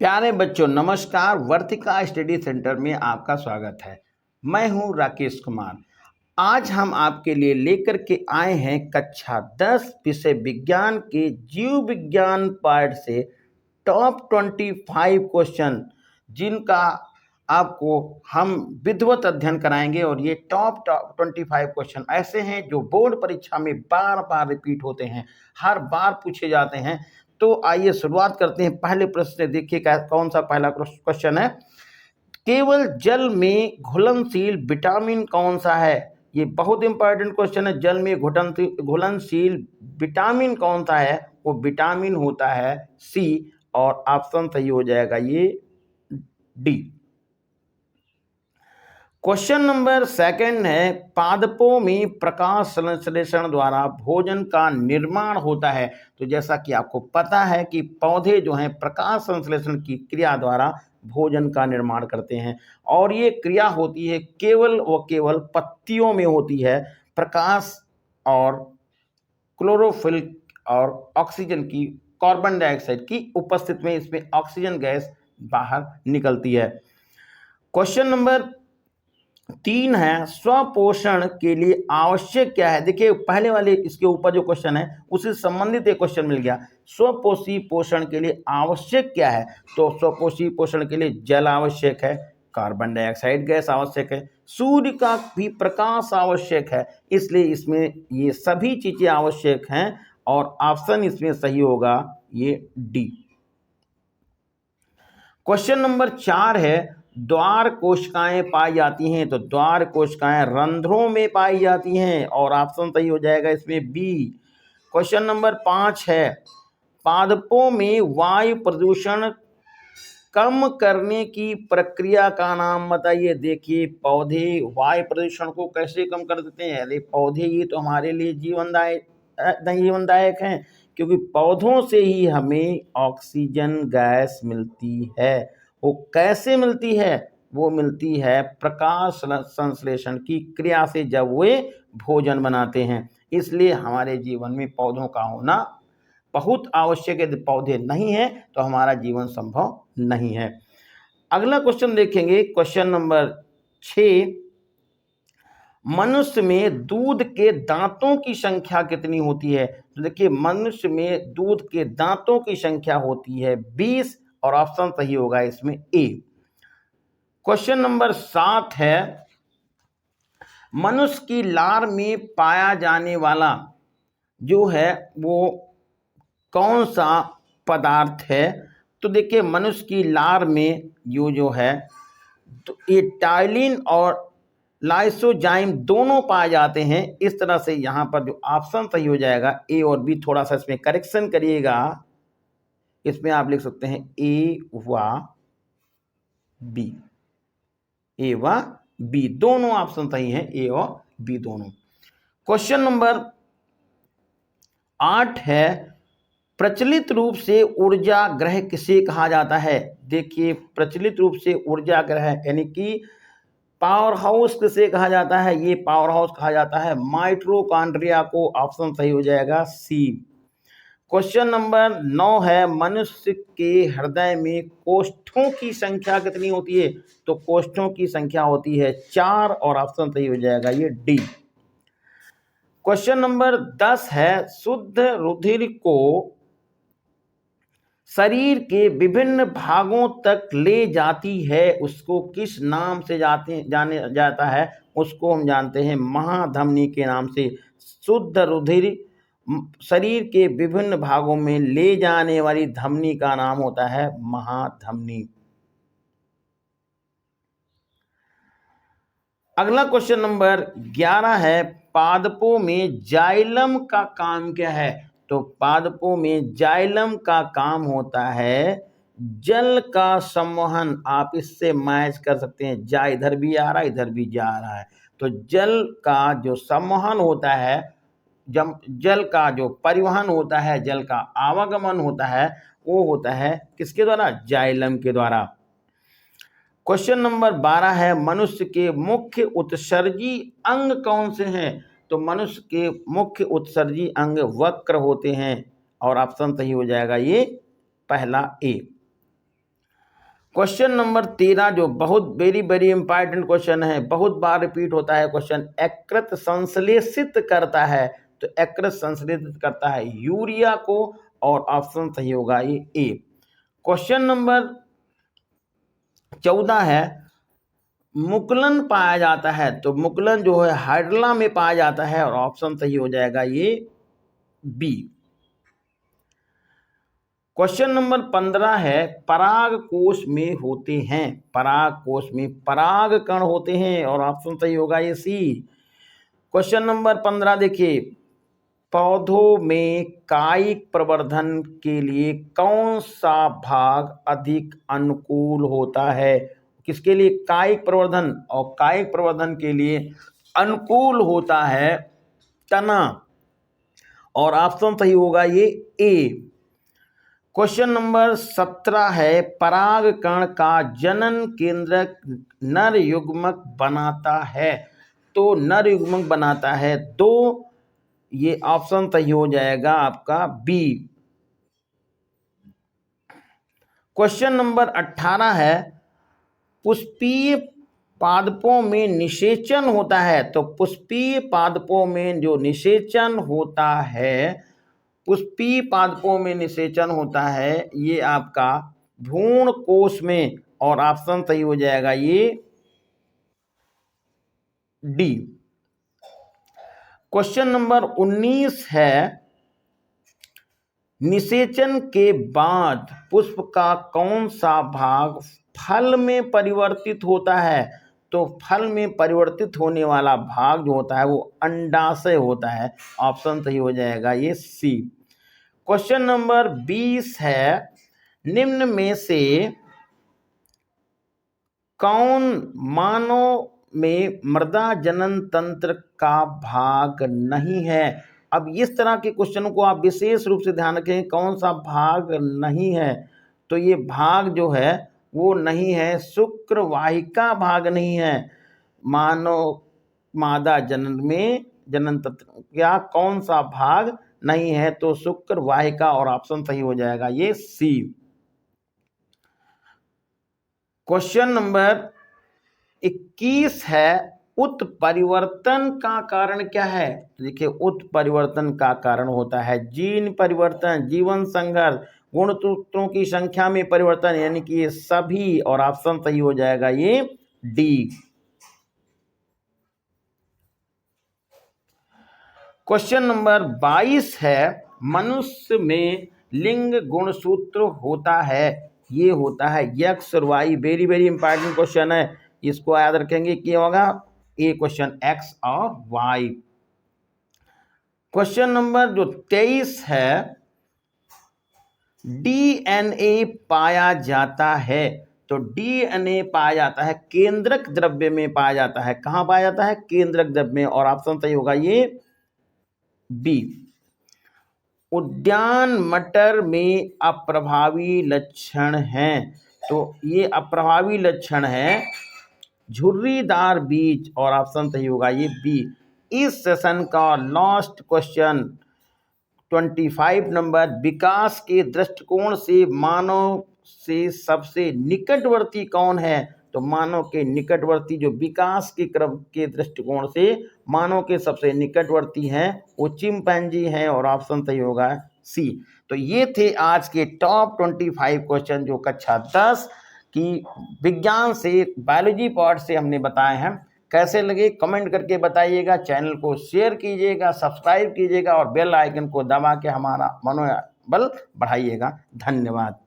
प्यारे बच्चों नमस्कार। वर्तिका स्टडी सेंटर में आपका स्वागत है। मैं हूं राकेश कुमार। आज हम आपके लिए लेकर के आए हैं कक्षा 10 विषय विज्ञान के जीव विज्ञान पार्ट से टॉप 25 क्वेश्चन, जिनका आपको हम विधिवत अध्ययन कराएंगे। और ये टॉप 25 क्वेश्चन ऐसे हैं जो बोर्ड परीक्षा में बार बार रिपीट होते हैं, हर बार पूछे जाते हैं। तो आइए शुरुआत करते हैं। पहले प्रश्न से देखिए कौन सा पहला क्वेश्चन है। केवल जल में घुलनशील विटामिन कौन सा है? ये बहुत इंपॉर्टेंट क्वेश्चन है। जल में घुलनशील विटामिन कौन सा है? वो विटामिन होता है सी, और ऑप्शन सही हो जाएगा ये डी। क्वेश्चन नंबर सेकंड है, पादपों में प्रकाश संश्लेषण द्वारा भोजन का निर्माण होता है। तो जैसा कि आपको पता है कि पौधे जो हैं प्रकाश संश्लेषण की क्रिया द्वारा भोजन का निर्माण करते हैं, और ये क्रिया होती है केवल व केवल पत्तियों में होती है। प्रकाश और क्लोरोफिल और ऑक्सीजन की, कार्बन डाइऑक्साइड की उपस्थिति में इसमें ऑक्सीजन गैस बाहर निकलती है। क्वेश्चन नंबर 3 है, स्वपोषण के लिए आवश्यक क्या है? देखिए पहले वाले इसके ऊपर जो क्वेश्चन है उससे संबंधित एक क्वेश्चन मिल गया। स्वपोषी पोषण के लिए आवश्यक क्या है? तो स्वपोषी पोषण के लिए जल आवश्यक है, कार्बन डाइऑक्साइड गैस आवश्यक है, सूर्य का भी प्रकाश आवश्यक है। इसलिए इसमें ये सभी चीजें आवश्यक हैं, और ऑप्शन इसमें सही होगा ये डी। क्वेश्चन नंबर 4 है, द्वार कोशिकाएं पाई जाती हैं। तो द्वार कोशिकाएं रंध्रों में पाई जाती हैं, और ऑप्शन सही हो जाएगा इसमें बी। क्वेश्चन नंबर 5 है, पादपों में वायु प्रदूषण कम करने की प्रक्रिया का नाम बताइए। देखिए पौधे वायु प्रदूषण को कैसे कम कर देते हैं? अरे पौधे ये तो हमारे लिए जीवनदायक हैं, क्योंकि पौधों से ही हमें ऑक्सीजन गैस मिलती है। वो कैसे मिलती है? वो मिलती है प्रकाश संश्लेषण की क्रिया से, जब वे भोजन बनाते हैं। इसलिए हमारे जीवन में पौधों का होना बहुत आवश्यक है। यदि पौधे नहीं है तो हमारा जीवन संभव नहीं है। अगला क्वेश्चन देखेंगे, क्वेश्चन नंबर 6, मनुष्य में दूध के दांतों की संख्या कितनी होती है? तो देखिए मनुष्य में दूध के दांतों की संख्या होती है 20, और ऑप्शन सही होगा इसमें ए। क्वेश्चन नंबर 7 है, मनुष्य की लार में पाया जाने वाला जो है वो कौन सा पदार्थ है? तो देखिए मनुष्य की लार में जो है तो ये टाइलिन और लाइसोजाइम दोनों पाए जाते हैं। इस तरह से यहाँ पर जो ऑप्शन सही हो जाएगा ए और बी। थोड़ा सा इसमें करेक्शन करिएगा, इसमें आप लिख सकते हैं ए व बी। ए व बी दोनों ऑप्शन सही हैं, ए और बी दोनों। क्वेश्चन नंबर 8 है, प्रचलित रूप से ऊर्जा ग्रह किसे कहा जाता है? देखिए प्रचलित रूप से ऊर्जा ग्रह यानी कि पावर हाउस किसे कहा जाता है? ये पावर हाउस कहा जाता है माइटोकॉन्ड्रिया को। ऑप्शन सही हो जाएगा सी। क्वेश्चन नंबर 9 है, मनुष्य के हृदय में कोष्ठों की संख्या कितनी होती है? तो कोष्ठों की संख्या होती है 4, और ऑप्शन सही हो जाएगा ये डी। क्वेश्चन नंबर 10 है, शुद्ध रुधिर को शरीर के विभिन्न भागों तक ले जाती है, उसको किस नाम से जाने जाता है? उसको हम जानते हैं महाधमनी के नाम से। शुद्ध रुधिर शरीर के विभिन्न भागों में ले जाने वाली धमनी का नाम होता है महाधमनी। अगला क्वेश्चन नंबर 11 है, पादपों में जाइलम का काम क्या है? तो पादपों में जाइलम का काम होता है जल का संवहन। आप इससे मैच कर सकते हैं, जा इधर भी आ रहा है इधर भी जा रहा है। तो जल का जो संवहन होता है, जब जल का जो परिवहन होता है, जल का आवागमन होता है, वो होता है किसके द्वारा? जाइलम के द्वारा। क्वेश्चन नंबर 12 है, मनुष्य के मुख्य उत्सर्जी अंग कौन से हैं? तो मनुष्य के मुख्य उत्सर्जी अंग वक्र होते हैं, और ऑप्शन सही हो जाएगा ये पहला ए। क्वेश्चन नंबर 13 जो बहुत वेरी वेरी इंपॉर्टेंट क्वेश्चन है, बहुत बार रिपीट होता है क्वेश्चन, यकृत संश्लेषित करता है, तो यकृत संश्लेषित करता है यूरिया को, और ऑप्शन सही होगा ये ए। क्वेश्चन नंबर 14 है, मुकुलन पाया जाता है, तो मुकुलन जो है हाइड्रला में पाया जाता है, और ऑप्शन सही हो जाएगा ये बी। क्वेश्चन नंबर 15 है, पराग कोश में होते हैं, पराग कोश में पराग कण होते हैं, और ऑप्शन सही होगा ये सी। क्वेश्चन नंबर 15 देखिए, पौधों में कायिक प्रवर्धन के लिए कौन सा भाग अधिक अनुकूल होता है? किसके लिए कायिक प्रवर्धन? और कायिक प्रवर्धन के लिए अनुकूल होता है तना, और ऑप्शन सही होगा ये ए। क्वेश्चन नंबर 17 है, पराग कण का जनन केंद्रक नर युग्मक बनाता है, तो नर युग्मक बनाता है दो, ये ऑप्शन सही हो जाएगा आपका बी। क्वेश्चन नंबर 18 है, पुष्पीय पादपों में निषेचन होता है, तो पुष्पीय पादपों में जो निषेचन होता है, पुष्पीय पादपों में निषेचन होता है ये आपका भ्रूण कोश में, और ऑप्शन सही हो जाएगा ये डी। क्वेश्चन नंबर 19 है, निषेचन के बाद पुष्प का कौन सा भाग फल में परिवर्तित होता है? तो फल में परिवर्तित होने वाला भाग जो होता है वो अंडाशय होता है, ऑप्शन सही हो जाएगा ये सी। क्वेश्चन नंबर 20 है, निम्न में से कौन मानव में मृदा जनन तंत्र का भाग नहीं है? अब इस तरह के क्वेश्चन को आप विशेष रूप से ध्यान रखें, कौन सा भाग नहीं है, तो ये भाग जो है वो नहीं है, शुक्र वाहिका भाग नहीं है मानव मादा जनन में, जनन तंत्र क्या कौन सा भाग नहीं है? तो शुक्र वाहिका, और ऑप्शन सही हो जाएगा ये सी। क्वेश्चन नंबर 21 है, उत्परिवर्तन का कारण क्या है? देखिए, उत्परिवर्तन का कारण होता है जीन परिवर्तन, जीवन संघर्ष, गुणसूत्रों की संख्या में परिवर्तन, यानी कि ये सभी, और ऑप्शन सही हो जाएगा ये डी। क्वेश्चन नंबर 22 है, मनुष्य में लिंग गुणसूत्र होता है, ये होता है एक्स और y. Very very important question है, इसको याद रखेंगे कि होगा ए क्वेश्चन एक्स और वाई। क्वेश्चन नंबर जो 23 है, डीएनए पाया जाता है, तो डीएनए पाया जाता है केंद्रक द्रव्य में पाया जाता है, कहां पाया जाता है? केंद्रक द्रव्य में, और ऑप्शन सही होगा ये बी। उद्यान मटर में अप्रभावी लक्षण हैं, तो ये अप्रभावी लक्षण है झुर्रीदार बीज, और ऑप्शन सही होगा ये बी। इस सेशन का लास्ट क्वेश्चन 25 नंबर, विकास के दृष्टिकोण से मानव से सबसे निकटवर्ती कौन है? तो मानव के निकटवर्ती जो विकास के क्रम के दृष्टिकोण से मानव के सबसे निकटवर्ती हैं वो चिंपैंजी हैं, और ऑप्शन सही होगा सी। तो ये थे आज के टॉप 25 क्वेश्चन जो कक्षा 10 की विज्ञान से, बायोलॉजी पार्ट से हमने बताए हैं। कैसे लगे कमेंट करके बताइएगा, चैनल को शेयर कीजिएगा, सब्सक्राइब कीजिएगा, और बेल आइकन को दबा के हमारा मनोबल बढ़ाइएगा। धन्यवाद।